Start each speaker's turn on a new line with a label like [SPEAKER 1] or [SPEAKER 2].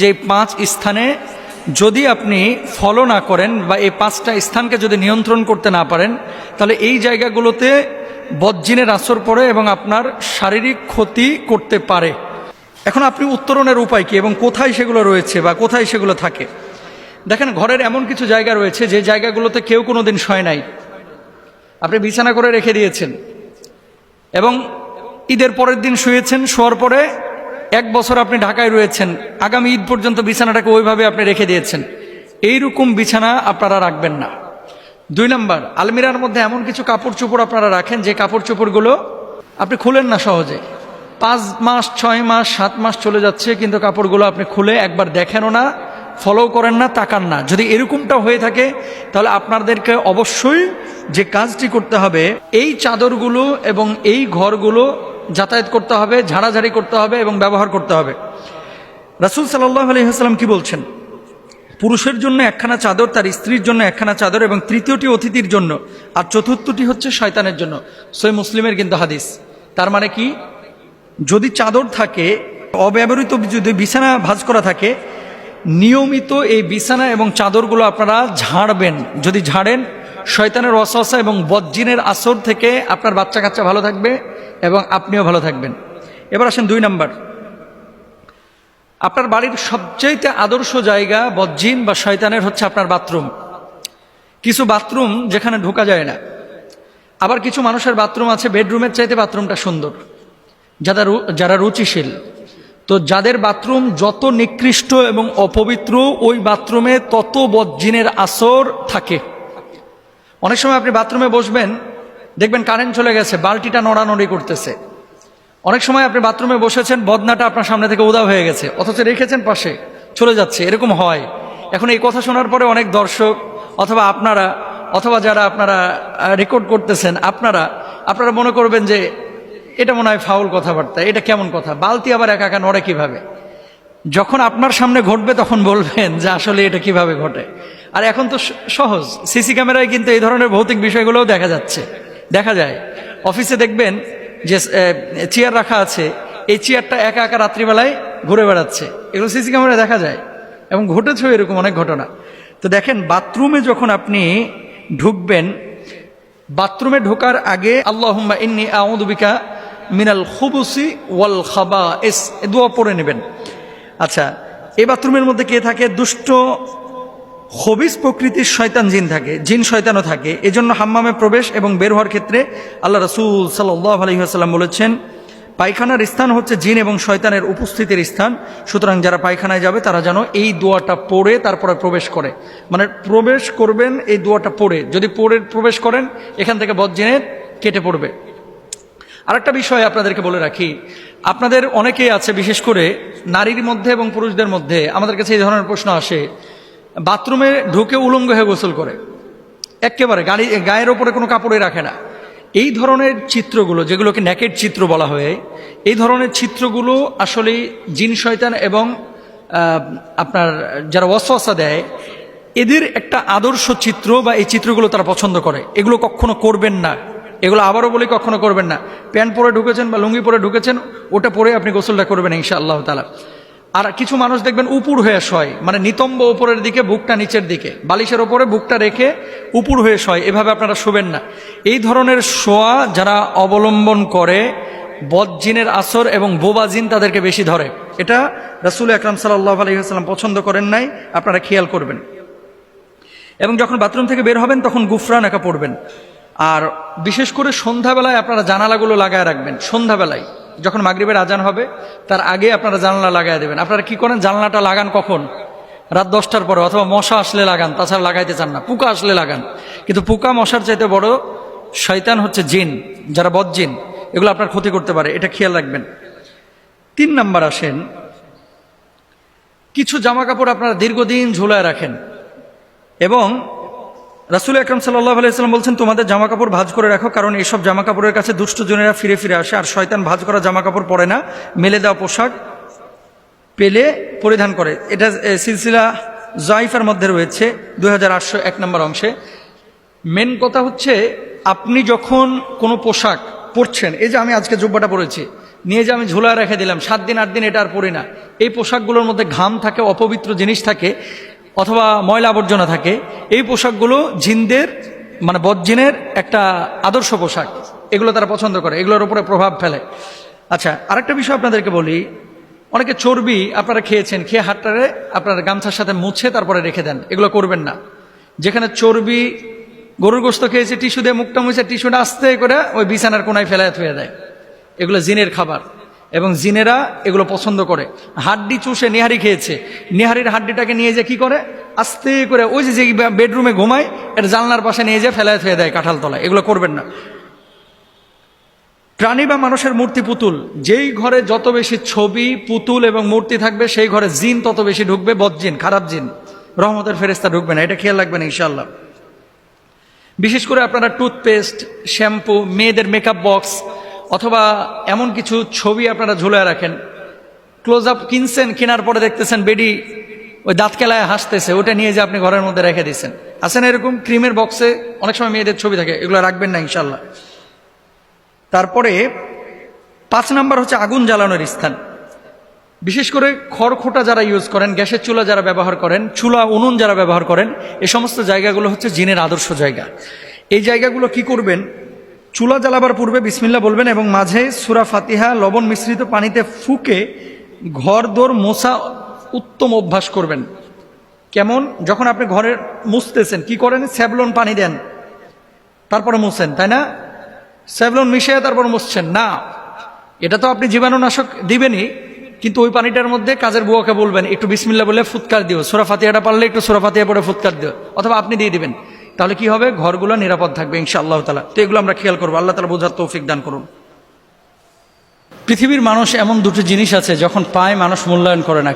[SPEAKER 1] যে 5 স্থানে যদি আপনি ফলো না করেন বা এই 5টা স্থানকে যদি নিয়ন্ত্রণ করতে না পারেন, তাহলে এই জায়গাগুলোতে বদজিনের আসর পড়ে এবং আপনার শারীরিক ক্ষতি করতে পারে। এখন আপনি উত্তরণের উপায় কি এবং কোথায় সেগুলো রয়েছে বা কোথায় সেগুলো থাকে? দেখেন, ঘরের এমন কিছু জায়গা রয়েছে যে জায়গাগুলোতে কেউ কোনোদিন শয় নাই, আপনি বিছানা করে রেখে দিয়েছেন এবং ঈদের পরের দিন শুয়েছেন, শোয়ার পরে 1 বছর আপনি ঢাকায় রয়েছেন, আগামী ঈদ পর্যন্ত বিছানাটাকে ওইভাবে আপনি রেখে দিয়েছেন। এইরকম বিছানা আপনারা রাখবেন না। 2 নম্বর, আলমিরার মধ্যে এমন কিছু কাপড় চোপড় আপনারা রাখেন যে কাপড় চোপড়গুলো আপনি খুলেন না সহজে। 5 মাস 6 মাস 7 মাস চলে যাচ্ছে, কিন্তু কাপড়গুলো আপনি খুলে একবার দেখেনও না, ফলো করেন না, তাকান না। যদি এরকমটা হয়ে থাকে তাহলে আপনাদেরকে অবশ্যই যে কাজটি করতে হবে, এই চাদরগুলো এবং এই ঘরগুলো যাতায়াত করতে হবে, ঝাড়াঝাড়ি করতে হবে এবং ব্যবহার করতে হবে। রাসূল সাল্লাল্লাহু আলাইহি ওয়াসাল্লাম কি বলছেন? পুরুষের জন্য 1খানা চাদর, তার স্ত্রীর জন্য 1খানা চাদর এবং তৃতীয়টি অতিথির জন্য, আর চতুর্থটি হচ্ছে শয়তানের জন্য। সহিহ মুসলিমের কিন্তু হাদিস। তার মানে কি, যদি চাদর থাকে, অব্যবহৃত যদি বিছানা ভাঁজ করা থাকে, নিয়মিত এই বিছানা এবং চাদরগুলো আপনারা ঝাড়বেন। যদি ঝাড়েন, শয়তানের ওয়াসওয়াসা এবং বদজিনের আসর থেকে আপনার বাচ্চা কাচ্চা ভালো থাকবে এবং আপনিও ভালো থাকবেন। এবার আসেন 2 নম্বর, আপনার বাড়ির সবচেয়ে আদর্শ জায়গা বদজিন বা শয়তানের হচ্ছে আপনার বাথরুম। কিছু বাথরুম যেখানে ঢোকা যায় না, আবার কিছু মানুষের বাথরুম আছে বেডরুমের চাইতে বাথরুমটা সুন্দর, যারা রুচিশীল। তো যাদের বাথরুম যত নিকৃষ্ট এবং অপবিত্র, ওই বাথরুমে তত বদজিনের আসর থাকে। অনেক সময় আপনি বাথরুমে বসবেন, দেখবেন কারেন্ট চলে গেছে, বালতিটা নড়ানড়ি করতেছে। অনেক সময় আপনি বাথরুমে বসেছেন, বদনাটা আপনার সামনে থেকে উধাও হয়ে গেছে, অথচ রেখেছেন পাশে, চলে যাচ্ছে। এরকম হয়। এখন এই কথা শোনার পরে অনেক দর্শক অথবা আপনারা অথবা যারা আপনারা রেকর্ড করতেছেন, আপনারা মনে করবেন যে এটা মনে হয় ফাউল কথাবার্তা, এটা কেমন কথা, বালতি আবার একা একা নড়ে কিভাবে? যখন আপনার সামনে ঘটবে তখন বলবেন যে আসলে এটা কিভাবে ঘটে। আর এখন তো সহজ, সিসি ক্যামেরায় কিন্তু এই ধরনের ভৌতিক বিষয়গুলোও দেখা যায়। অফিসে দেখবেন যে চেয়ার রাখা আছে, এই চেয়ারটা একা একা রাত্রিবেলায় ঘুরে বেড়াচ্ছে, এগুলো সিসি ক্যামেরায় দেখা যায় এবং ঘটেছে এরকম অনেক ঘটনা। তো দেখেন, বাথরুমে যখন আপনি ঢুকবেন, বাথরুমে ঢোকার আগে আল্লাহুম্মা ইন্নী আউযু বিকা মিনাল খুবুসি ওয়াল খাবাইস দোয়া পড়ে নেবেন। আচ্ছা, এই বাথরুমের মধ্যে কে থাকে? দুষ্ট খবিস প্রকৃতির শয়তান জিন থাকে, জিন শয়তানও থাকে। এজন্য হাম্মামে প্রবেশ এবং বের হওয়ার ক্ষেত্রে আল্লাহ রাসূল সাল্লাল্লাহু আলাইহি ওয়াসাল্লাম বলেছেন, পায়খানার স্থান হচ্ছে জিন এবং শয়তানের উপস্থিতির স্থান। সুতরাং যারা পায়খানায় যাবে তারা যেন এই দোয়াটা পড়ে তারপরে প্রবেশ করে, মানে প্রবেশ করবেন এই দোয়াটা পড়ে। যদি পড়ে প্রবেশ করেন, এখান থেকে বদজিনের কেটে পড়বে। আরেকটা বিষয় আপনাদেরকে বলে রাখি, আপনাদের অনেকেই আছে, বিশেষ করে নারীর মধ্যে এবং পুরুষদের মধ্যে আমাদের কাছে এই ধরনের প্রশ্ন আসে, বাথরুমে ঢুকে উলঙ্গ হয়ে গোসল করে, একেবারে গায়ের ওপরে কোনো কাপড়ে রাখে না। এই ধরনের চিত্রগুলো, যেগুলোকে নেকেড চিত্র বলা হয়, এই ধরনের চিত্রগুলো আসলে জিন শয়তান এবং আপনার যারা ওয়াসওয়াসা দেয়, এদের একটা আদর্শ চিত্র বা এই চিত্রগুলো তারা পছন্দ করে। এগুলো কখনো করবেন না, এগুলো আবারও বলি কখনো করবেন না। প্যান্ট পরে ঢুকেছেন বা লুঙ্গি পরে ঢুকেছেন, ওটা পরে আপনি গোসলটা করবেন ইনশাআল্লাহ তাআলা। আর কিছু মানুষ দেখবেন উপুর হয়ে শয়, মানে নিতম্ব ওপরের দিকে, বুকটা নিচের দিকে, বালিশের ওপরে বুকটা রেখে উপুর হয়ে শয়, এভাবে আপনারা শোবেন না। এই ধরনের শোয়া যারা অবলম্বন করে, বদজিনের আসর এবং বোবা জিন তাদেরকে বেশি ধরে। এটা রাসূল আকরাম সাল্লাল্লাহু আলাইহি ওয়াসাল্লাম পছন্দ করেন নাই, আপনারা খেয়াল করবেন। এবং যখন বাথরুম থেকে বের হবেন তখন গুফরান একা পড়বেন। আর বিশেষ করে সন্ধ্যাবেলায় আপনারা জানালাগুলো লাগায় রাখবেন। সন্ধ্যাবেলায় যখন মাগরিবের আজান হবে তার আগে আপনারা জানালা লাগায় দেবেন। আপনারা কি করেন? জানালাটা লাগান কখন? রাত 10টার পরে, অথবা মশা আসলে লাগান, তাছাড়া লাগাইতে চান না। পোকা আসলে লাগান, কিন্তু পোকা মশার চাইতে বড় শয়তান হচ্ছে জিন, যারা বদজিন, এগুলো আপনার ক্ষতি করতে পারে, এটা খেয়াল রাখবেন। 3 নাম্বার আসেন, কিছু জামা কাপড় আপনারা দীর্ঘদিন ঝুলায় রাখেন এবং রাসূল আকরাম সাল্লাল্লাহু আলাইহি ওয়াসাল্লাম বলছেন, তোমাদের জামা কাপড় ভাঁজ করে রাখো, কারণ এইসব জামা কাপড়ের কাছে দুষ্ট জনেরা ফিরে ফিরে আসে, আর শয়তান ভাঁজ করা জামা কাপড় পরে না, মেলে দেওয়া পোশাক পেলে পরিধান করে। এটা সিলসিলা জাইফার মধ্যে রয়েছে 2801 নম্বর অংশে। মেন কথা হচ্ছে, আপনি যখন কোনো পোশাক পরছেন, এই যে আমি আজকে জুব্বাটা পরেছি, নিয়ে যে আমি ঝুলায় রেখে দিলাম, 7 দিন 8 দিন এটা আর পরি না। এই পোশাকগুলোর মধ্যে ঘাম থাকে, অপবিত্র জিনিস থাকে, অথবা ময়লা আবর্জনা থাকে। এই পোশাকগুলো জিনদের মানে বদজিনের একটা আদর্শ পোশাক, এগুলো তারা পছন্দ করে, এগুলোর উপরে প্রভাব ফেলে। আচ্ছা, আরেকটা বিষয় আপনাদেরকে বলি, অনেকে চর্বি আপনারা খেয়েছেন, খেয়ে হাতটারে আপনার গামছার সাথে মুছে তারপরে রেখে দেন, এগুলো করবেন না। যেখানে চর্বি, গরুর গোশত খেয়েছে, টিস্যু দিয়ে মুখটা মুছে টিস্যুটা আস্তে করে ওই বিছানার কোনায় ফেলায় থুয়ে দেয়, এগুলো জিনের খাবার এবং জিনেরা এগুলো পছন্দ করে। হাড্ডি চুষে নিহারি খেয়েছে, নিহারির হাড্ডিটাকে নিয়ে যে কি করে, আস্তে করে ওই যে বেডরুমে ঘুমায় এটা জানলার পাশে নিয়ে যে ফেলায় থুয়ে দেয় কাঁঠাল তলায়, এগুলো করবেন না। প্রাণী বা মানুষের মূর্তি, পুতুল, যেই ঘরে যত বেশি ছবি, পুতুল এবং মূর্তি থাকবে সেই ঘরে জিন তত বেশি ঢুকবে, বদজিন, খারাপ জিন, রহমতের ফেরেশতা ঢুকবে না, এটা খেয়াল রাখবেন ইনশাআল্লাহ। বিশেষ করে আপনারা টুথপেস্ট, শ্যাম্পু, মেয়েদের মেকআপ বক্স অথবা এমন কিছু ছবি আপনারা ঝুলায় রাখেন, ক্লোজ আপ কিনছেন, কেনার পরে দেখতেছেন বেডি ওই দাঁত কেলায় হাসতেছে, ওটা নিয়ে যে আপনি ঘরের মধ্যে রেখে দিচ্ছেন। আছে না এরকম? ক্রিমের বক্সে অনেক সময় মেয়েদের ছবি থাকে, এগুলো রাখবেন না ইনশাআল্লাহ। তারপরে 5 নাম্বার হচ্ছে আগুন জ্বালানোর স্থান। বিশেষ করে খড়খোটা যারা ইউজ করেন, গ্যাসের চুলা যারা ব্যবহার করেন, চুলা উনুন যারা ব্যবহার করেন, এই সমস্ত জায়গাগুলো হচ্ছে জিনের আদর্শ জায়গা। এই জায়গাগুলো কি করবেন, চুলা জ্বালাবার পূর্বে বিসমিল্লাহ বলবেন এবং মাঝে সূরা ফাতিহা লবণ মিশ্রিত পানিতে ফুঁকে ঘর দোর মোছা উত্তম অভ্যাস করবেন। কেমন? যখন আপনি ঘরের মুছতেছেন কি করেন, স্যাভলন পানি দেন তারপরে মুছেন, তাই না? স্যাভলন মিশিয়ে তারপর মুছছেন না, এটা তো আপনি জীবাণুনাশক দিবেনই, কিন্তু ওই পানিটার মধ্যে কাজের বুয়াকে বলবেন একটু বিসমিল্লাহ বলে ফুৎকার দিও, সূরা ফাতিহাটা পারলে একটু সূরা ফাতিহা পড়ে ফুৎকার দিও, অথবা আপনি দিয়ে দিবেন, তাহলে কি হবে, ঘরগুলো নিরাপদ থাকবে ইনশাআল্লাহ তাআলা। তো এগুলো আমরা খেয়াল করবো, আল্লাহ তাআলা বোঝার তৌফিক দান করুন। পৃথিবীর মানুষ এমন দুটো জিনিস আছে যখন পায় মানুষ মূল্যায়ন করে না।